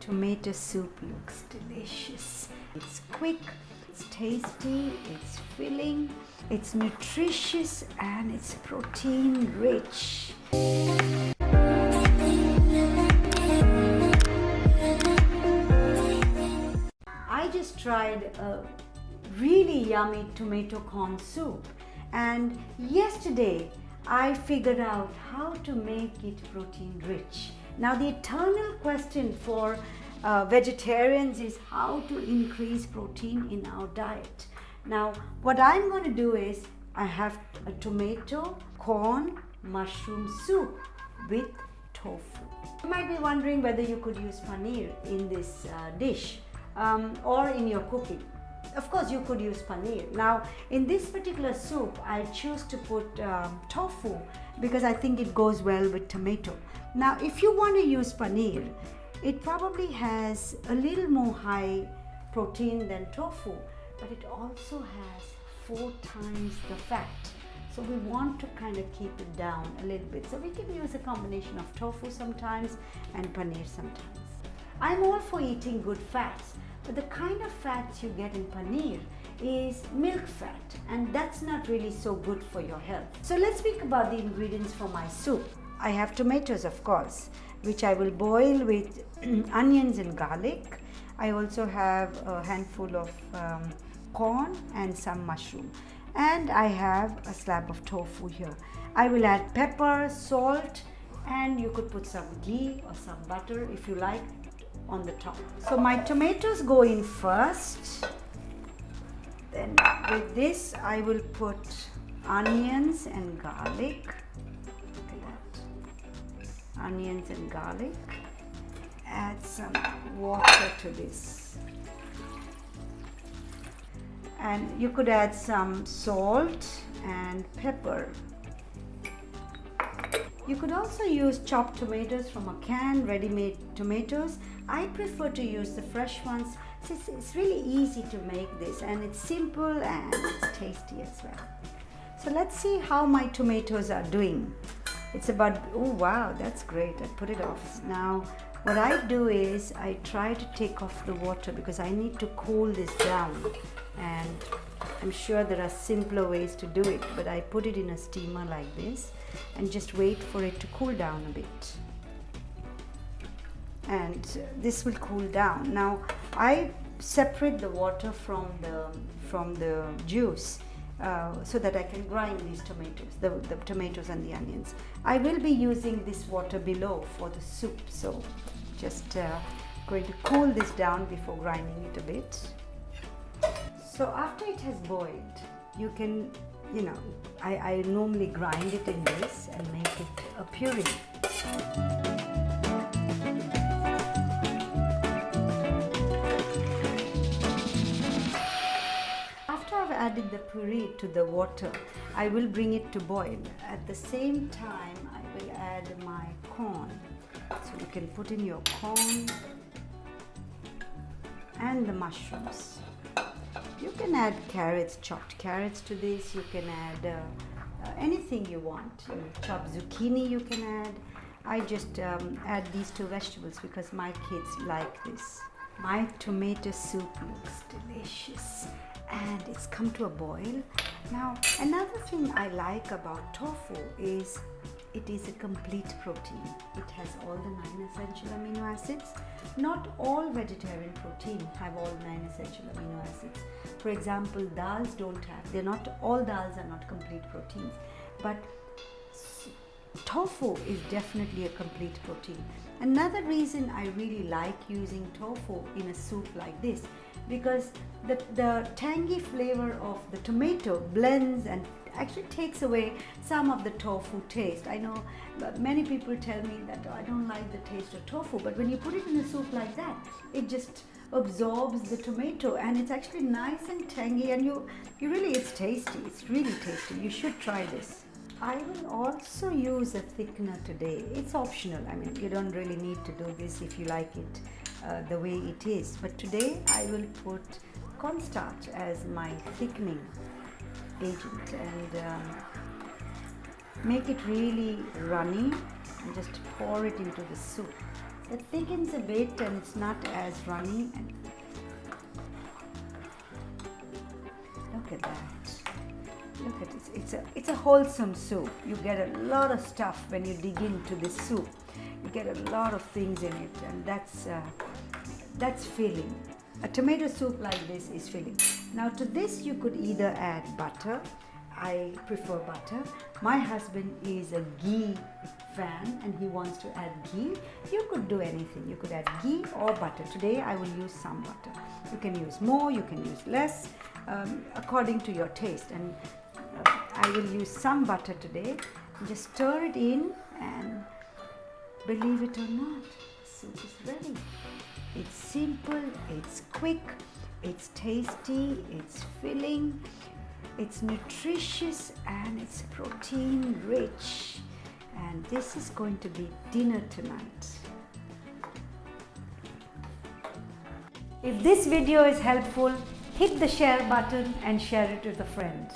tomato soup looks delicious. It's quick, it's tasty, it's filling, it's nutritious, and it's protein rich. I just tried a really yummy tomato corn soup, and yesterday I figured out how to make it protein rich. Now the eternal question for vegetarians is how to increase protein in our diet. Now what I'm going to do is I have a tomato, corn, mushroom soup with tofu. You might be wondering whether you could use paneer in this dish or in your cooking. Of course you could use paneer. Now in this particular soup I choose to put tofu because I think it goes well with tomato. Now if you want to use paneer, it probably has a little more high protein than tofu, but it also has 4 times the fat. So we want to kind of keep it down a little bit. So we can use a combination of tofu sometimes and paneer sometimes. I'm all for eating good fats, but the kind of fats you get in paneer is milk fat, and that's not really so good for your health. So let's speak about the ingredients for my soup. I have tomatoes, of course, which I will boil with onions and garlic. I also have a handful of corn and some mushroom. And I have a slab of tofu here. I will add pepper, salt, and you could put some ghee or some butter if you like on the top. So my tomatoes go in first. Then with this I will put onions and garlic. Look at that. Onions and garlic. Add some water to this. And you could add some salt and pepper. You could also use chopped tomatoes from a can, ready-made tomatoes. I prefer to use the fresh ones. It's really easy to make this, and it's simple and it's tasty as well. So let's see how my tomatoes are doing. It's about, oh wow, that's great. I put it off. Now what I do is I try to take off the water because I need to cool this down, and I'm sure there are simpler ways to do it, but I put it in a steamer like this and just wait for it to cool down a bit. And this will cool down. Now I separate the water from the juice so that I can grind these tomatoes, the tomatoes and the onions. I will be using this water below for the soup, so just going to cool this down before grinding it a bit. So after it has boiled, you can, I normally grind it in this and make it a puree. After I've added the puree to the water, I will bring it to boil. At the same time, I will add my corn. So you can put in your corn and the mushrooms. You can add carrots, chopped carrots to this. You can add anything you want. Chopped zucchini you can add. I just add these 2 vegetables because my kids like this. My tomato soup looks delicious and it's come to a boil. Now another thing I like about tofu is it is a complete protein. It has all the 9 essential amino acids. Not all vegetarian protein have all 9 essential amino acids. For example, dals don't have, all dals are not complete proteins, but tofu is definitely a complete protein. Another reason I really like using tofu in a soup like this, because the tangy flavor of the tomato blends and actually takes away some of the tofu taste. I know many people tell me that I don't like the taste of tofu, but when you put it in a soup like that, it just absorbs the tomato and it's actually nice and tangy, and it's tasty. It's really tasty. You should try this. I will also use a thickener today. It's optional. I mean, you don't really need to do this if you like it the way it is. But today I will put cornstarch as my thickening agent and make it really runny and just pour it into the soup. It thickens a bit and it's not as runny. And look at that. Look at this. It's a wholesome soup. You get a lot of stuff when you dig into this soup. You get a lot of things in it, and that's filling. A tomato soup like this is filling. Now to this you could either add butter. I prefer butter. My husband is a ghee fan and he wants to add ghee. You could do anything. You could add ghee or butter. Today I will use some butter. You can use more, you can use less, according to your taste. And I will use some butter today. Just stir it in, and believe it or not, the soup is ready. It's simple, it's quick, it's tasty, it's filling, it's nutritious, and it's protein rich. And this is going to be dinner tonight. If this video is helpful, hit the share button and share it with a friend.